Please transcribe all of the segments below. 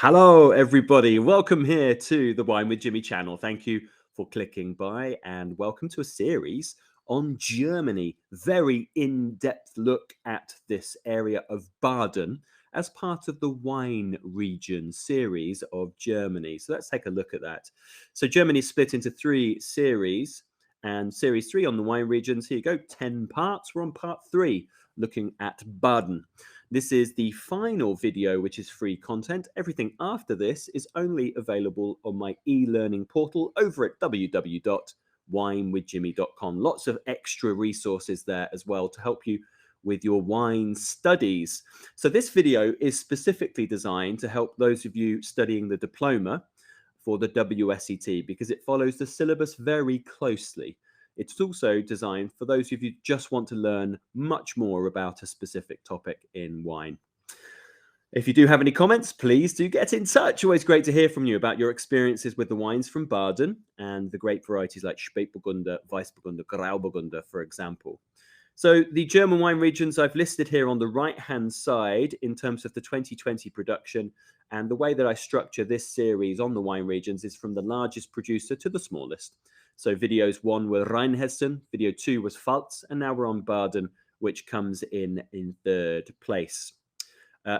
Hello, everybody. Welcome here to the Wine with Jimmy channel. Thank you for clicking by and welcome to a series on Germany. Very in-depth look at this area of Baden as part of the wine region series of Germany. So let's take a look at that. So Germany is split into three series, and series 3 on the wine regions. Here you go, 10 parts. We're on part 3, looking at Baden. This is the final video, which is free content. Everything after this is only available on my e-learning portal over at www.winewithjimmy.com. Lots of extra resources there as well to help you with your wine studies. So this video is specifically designed to help those of you studying the diploma for the WSET because it follows the syllabus very closely. It's also designed for those of you who just want to learn much more about a specific topic in wine. If you do have any comments, please do get in touch. Always great to hear from you about your experiences with the wines from Baden and the grape varieties like Spätburgunder, Weissburgunder, Grauburgunder, for example. So the German wine regions I've listed here on the right-hand side in terms of the 2020 production, and the way that I structure this series on the wine regions is from the largest producer to the smallest. So videos 1 were Rheinhessen, video 2 was Pfalz, and now we're on Baden, which comes in third place.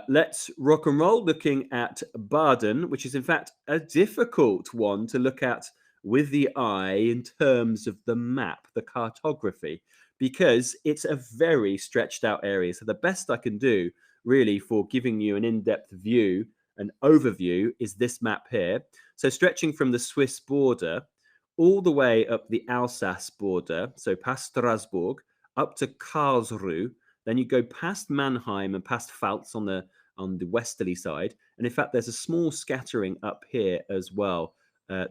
Let's rock and roll looking at Baden, which is in fact a difficult one to look at with the eye in terms of the map, the cartography, because it's a very stretched out area. So the best I can do really for giving you an in-depth view, an overview, is this map here. So stretching from the Swiss border all the way up the Alsace border, so past Strasbourg, up to Karlsruhe. Then you go past Mannheim and past Pfalz on the westerly side. And in fact, there's a small scattering up here as well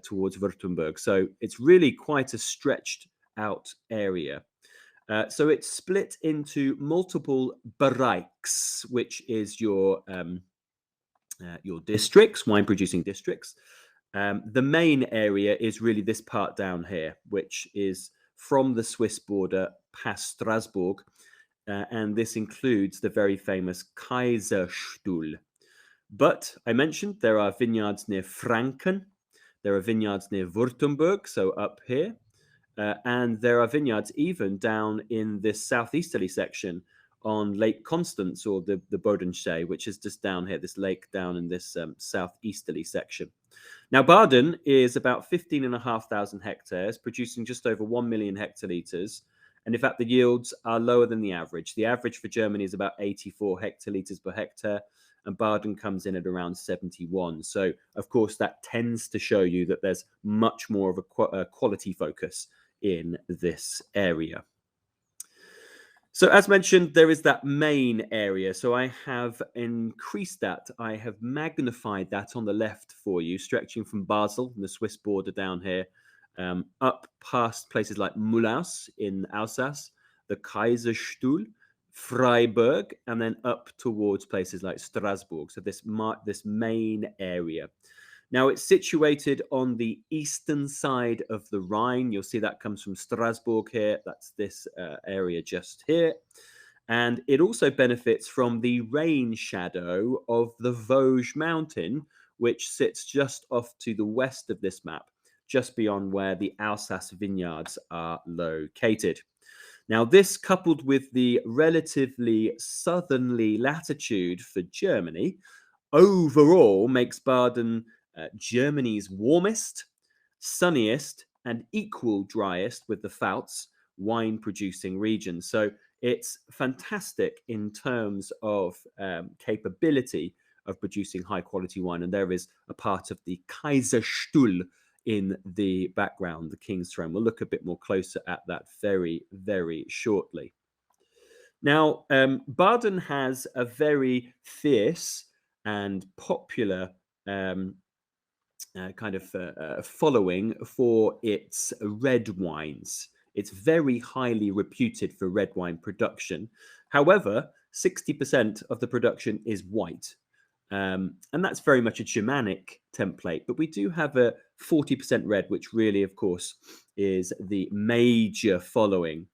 towards Württemberg. So it's really quite a stretched out area. So it's split into multiple Bereichs, which is your districts, wine-producing districts. The main area is really this part down here, which is from the Swiss border past Strasbourg, and this includes the very famous Kaiserstuhl. But I mentioned there are vineyards near Franken, there are vineyards near Württemberg, so up here, and there are vineyards even down in this southeasterly section on Lake Constance, or the Bodensee, which is just down here, this lake down in this southeasterly section. Now, Baden is about 15,500 hectares, producing just over 1 million hectolitres. And in fact, the yields are lower than the average. The average for Germany is about 84 hectolitres per hectare, and Baden comes in at around 71. So, of course, that tends to show you that there's much more of a quality focus in this area. So as mentioned, there is that main area. So I have increased that. I have magnified that on the left for you, stretching from Basel, the Swiss border down here, up past places like Mulhouse in Alsace, the Kaiserstuhl, Freiburg, and then up towards places like Strasbourg. So this main area. Now, it's situated on the eastern side of the Rhine. You'll see that comes from Strasbourg here. That's this area just here. And it also benefits from the rain shadow of the Vosges mountain, which sits just off to the west of this map, just beyond where the Alsace vineyards are located. Now, this, coupled with the relatively southerly latitude for Germany, overall makes Baden Germany's warmest, sunniest, and equal driest with the Pfalz wine-producing region. So it's fantastic in terms of capability of producing high-quality wine. And there is a part of the Kaiserstuhl in the background, the King's Throne. We'll look a bit more closer at that very, very shortly. Now, Baden has a very fierce and popular following for its red wines. It's very highly reputed for red wine production. However, 60% of the production is white. And that's very much a Germanic template, but we do have a 40% red, which really, of course, is the major following.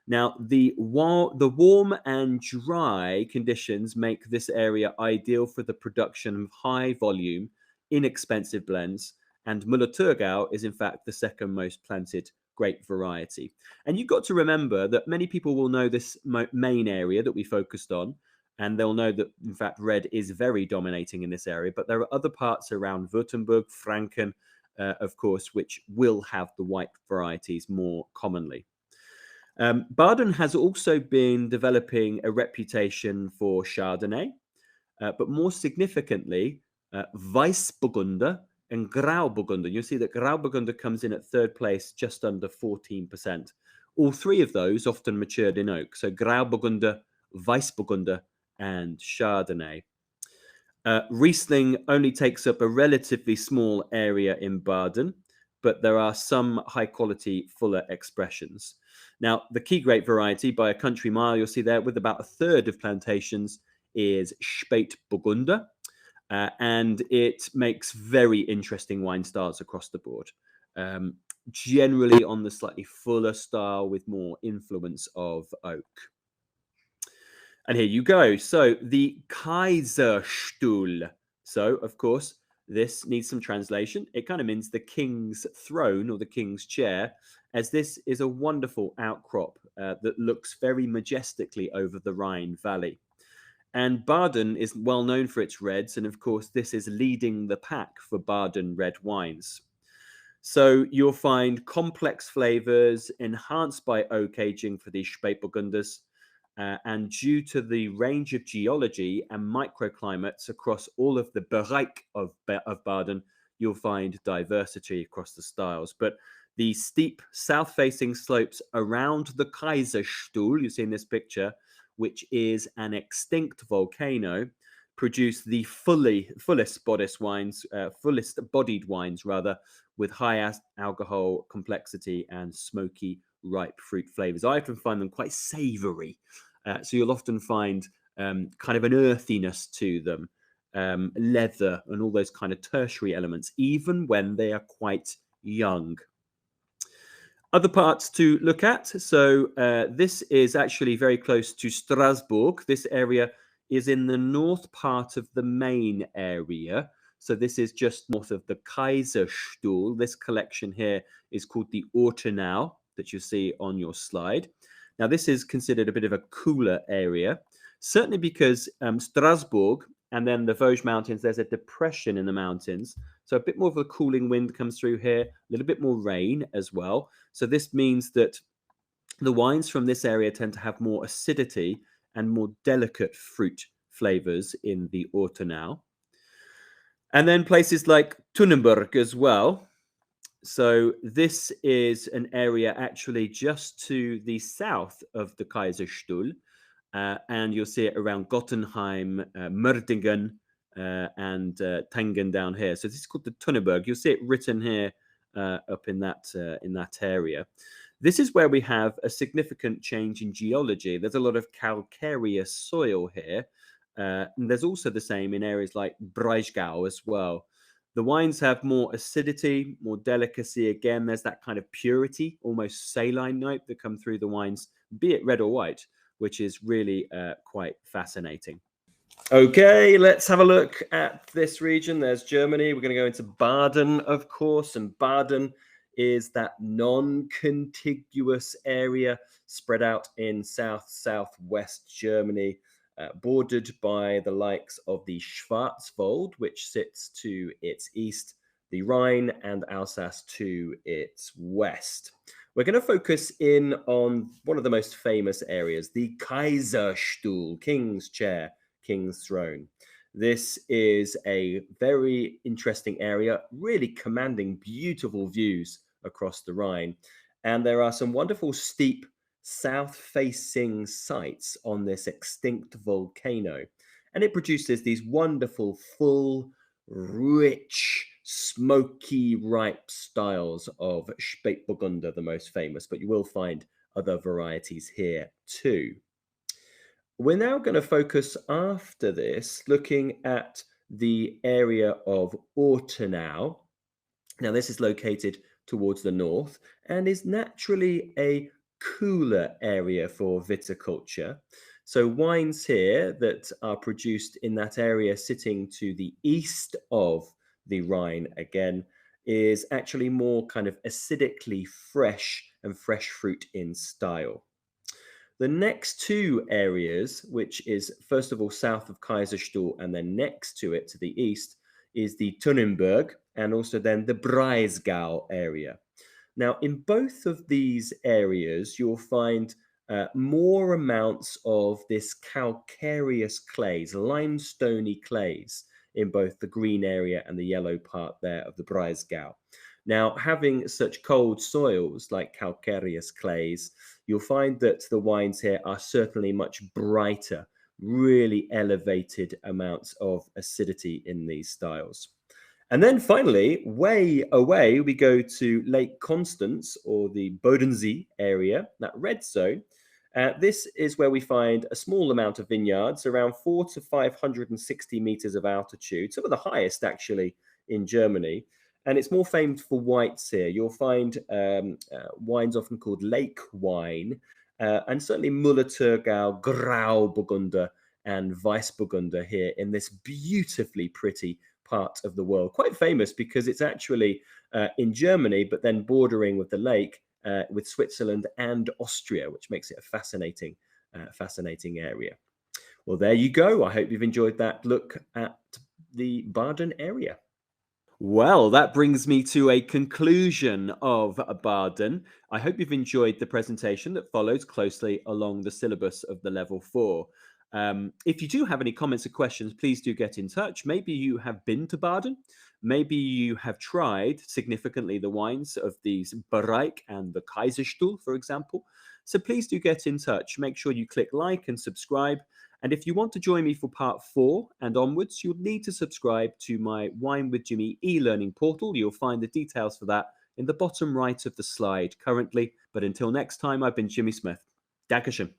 Now, the warm and dry conditions make this area ideal for the production of high volume, inexpensive blends, and Müller-Thurgau is in fact the second most planted grape variety. And you've got to remember that many people will know this main area that we focused on, and they'll know that in fact red is very dominating in this area, but there are other parts around Württemberg, Franken, of course, which will have the white varieties more commonly. Baden has also been developing a reputation for Chardonnay, but more significantly, Weissburgunder and Grauburgunder. You'll see that Grauburgunder comes in at third place, just under 14%. All three of those often matured in oak. So Grauburgunder, Weissburgunder, and Chardonnay. Riesling only takes up a relatively small area in Baden, but there are some high quality, fuller expressions. Now, the key grape variety by a country mile, you'll see there with about a third of plantations is Spätburgunder, and it makes very interesting wine styles across the board. Generally on the slightly fuller style with more influence of oak. And here you go. So the Kaiserstuhl. So, of course, this needs some translation. It kind of means the king's throne or the king's chair, as this is a wonderful outcrop that looks very majestically over the Rhine Valley. And Baden is well known for its reds. And of course, this is leading the pack for Baden red wines. So you'll find complex flavors enhanced by oak aging for these Spätburgunders. And due to the range of geology and microclimates across all of the Bereich of Baden, you'll find diversity across the styles. But the steep south-facing slopes around the Kaiserstuhl, you see in this picture, which is an extinct volcano, produce the fullest bodied wines, with high alcohol complexity and smoky, ripe fruit flavors. I often find them quite savory. So you'll often find kind of an earthiness to them, leather and all those kind of tertiary elements, even when they are quite young. Other parts to look at. So this is actually very close to Strasbourg. This area is in the north part of the main area. So this is just north of the Kaiserstuhl. This collection here is called the Autonal that you see on your slide. Now, this is considered a bit of a cooler area, certainly because Strasbourg and then the Vosges Mountains, there's a depression in the mountains. So a bit more of a cooling wind comes through here, a little bit more rain as well. So this means that the wines from this area tend to have more acidity and more delicate fruit flavors in the Autonal. And then places like Tunnelberg as well. So this is an area actually just to the south of the Kaiserstuhl. And you'll see it around Gottenheim, Mördingen, and Tangen down here. So this is called the Tunnelberg. You'll see it written here up in that area. This is where we have a significant change in geology. There's a lot of calcareous soil here. And there's also the same in areas like Breisgau as well. The wines have more acidity, more delicacy. Again, there's that kind of purity, almost saline note that come through the wines, be it red or white, which is really quite fascinating. Okay, let's have a look at this region. There's Germany. We're going to go into Baden, of course, and Baden is that non-contiguous area spread out in southwest Germany, bordered by the likes of the Schwarzwald, which sits to its east, the Rhine and Alsace to its west. We're going to focus in on one of the most famous areas, the Kaiserstuhl, King's Chair, King's Throne. This is a very interesting area, really commanding beautiful views across the Rhine. And there are some wonderful steep south-facing sites on this extinct volcano. And it produces these wonderful, full, rich, smoky, ripe styles of Spätburgunder, the most famous, but you will find other varieties here too. We're now going to focus after this looking at the area of Autonal. Now, this is located towards the north and is naturally a cooler area for viticulture. So wines here that are produced in that area sitting to the east of the Rhine again is actually more kind of acidically fresh and fresh fruit in style. The next two areas, which is first of all south of Kaiserstuhl and then next to it to the east, is the Tunnelberg and also then the Breisgau area. Now, in both of these areas, you'll find more amounts of this calcareous clays, limestoney clays, in both the green area and the yellow part there of the Breisgau. Now, having such cold soils like calcareous clays, you'll find that the wines here are certainly much brighter, really elevated amounts of acidity in these styles. And then finally, way away, we go to Lake Constance or the Bodensee area, that red zone. This is where we find a small amount of vineyards, around 4 to 560 meters of altitude, some of the highest actually in Germany. And it's more famed for whites here. You'll find wines often called lake wine, and certainly Müller-Thurgau, Grauburgunder, and Weissburgunder here in this beautifully pretty part of the world. Quite famous because it's actually in Germany, but then bordering with the lake with Switzerland and Austria, which makes it a fascinating area. Well, there you go. I hope you've enjoyed that look at the Baden area. Well, that brings me to a conclusion of Baden. I hope you've enjoyed the presentation that follows closely along the syllabus of the level 4. If you do have any comments or questions, please do get in touch. Maybe you have been to Baden. Maybe you have tried significantly the wines of these Bereich and the Kaiserstuhl, for example. So please do get in touch. Make sure you click like and subscribe. And if you want to join me for part 4 and onwards, you'll need to subscribe to my Wine with Jimmy e-learning portal. You'll find the details for that in the bottom right of the slide currently. But until next time, I've been Jimmy Smith. Dankeschön.